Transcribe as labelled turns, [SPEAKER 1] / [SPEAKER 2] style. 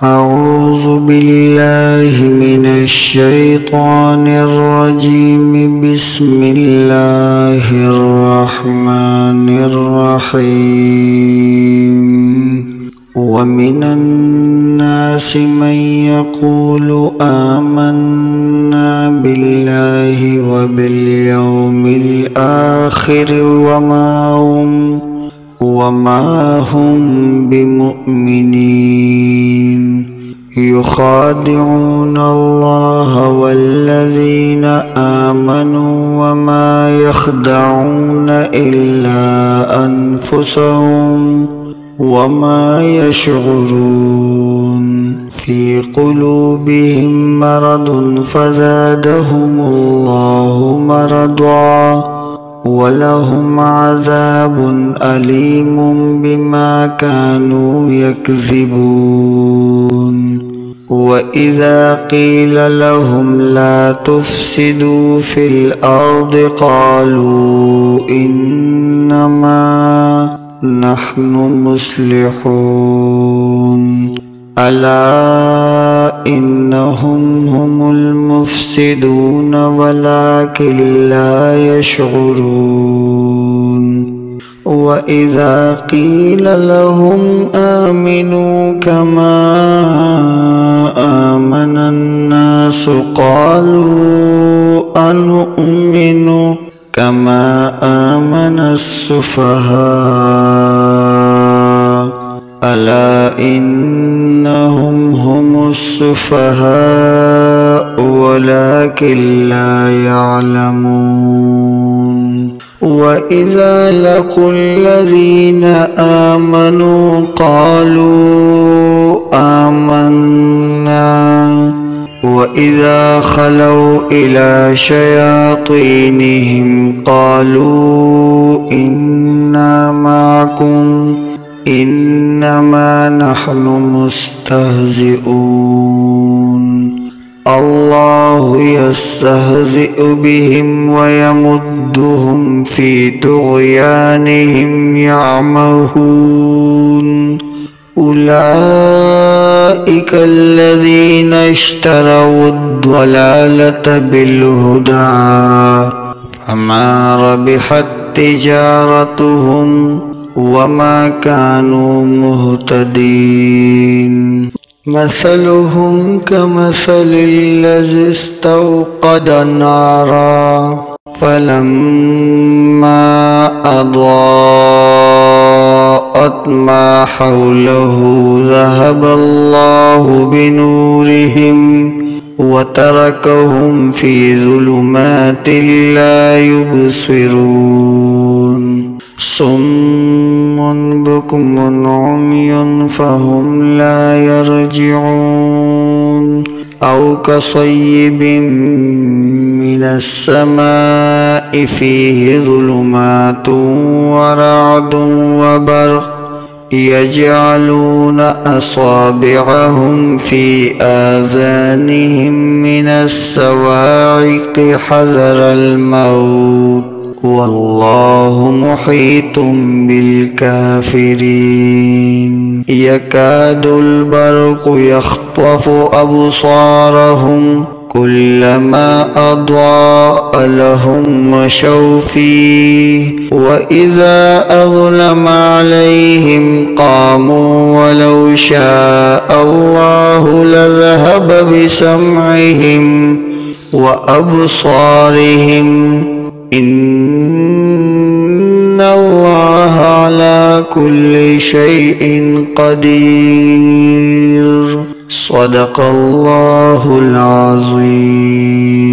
[SPEAKER 1] أعوذ بالله من الشيطان الرجيم. بسم الله الرحمن الرحيم. ومن الناس من يقول آمنا بالله وباليوم الآخر وما هم بمؤمنين. يخادعون الله والذين آمنوا وما يخدعون إلا أنفسهم وما يشعرون. في قلوبهم مرض فزادهم الله مرضا ولهم عذاب أليم بما كانوا يكذبون. وإذا قيل لهم لا تفسدوا في الأرض قالوا إنما نحن مصلحون. ألا إنهم هم المفسدون ولكن لا يشعرون. وإذا قيل لهم آمنوا كما آمن الناس قالوا أنؤمن كما آمن السفهاء. ألا إنهم هم السفهاء ولكن لا يعلمون. وإذا لقوا الذين آمنوا قالوا آمنا وإذا خلوا إلى شياطينهم قالوا إنا معكم إنما نحن مستهزئون. الله يستهزئ بهم ويمدهم في طغيانهم يعمهون. أولئك الذين اشتروا الضلالة بالهدى فما ربحت تجارتهم وما كانوا مهتدين. مثلهم كمثل الذي استوقد نارا فلما أضاءت ما حوله ذهب الله بنورهم وتركهم في ظلمات لا يبصرون. صم بكم عمي فهم لا يرجعون. أو كصيب من السماء فيه ظلمات ورعد وبرق يجعلون أصابعهم في آذانهم من الصواعق حذر الموت والله محيط بالكافرين. يكاد البرق يخطف أبصارهم كلما أضاء لهم مشوا فيه وإذا أظلم عليهم قاموا ولو شاء الله لذهب بسمعهم وأبصارهم إن الله على كل شيء قدير. صدق الله العظيم.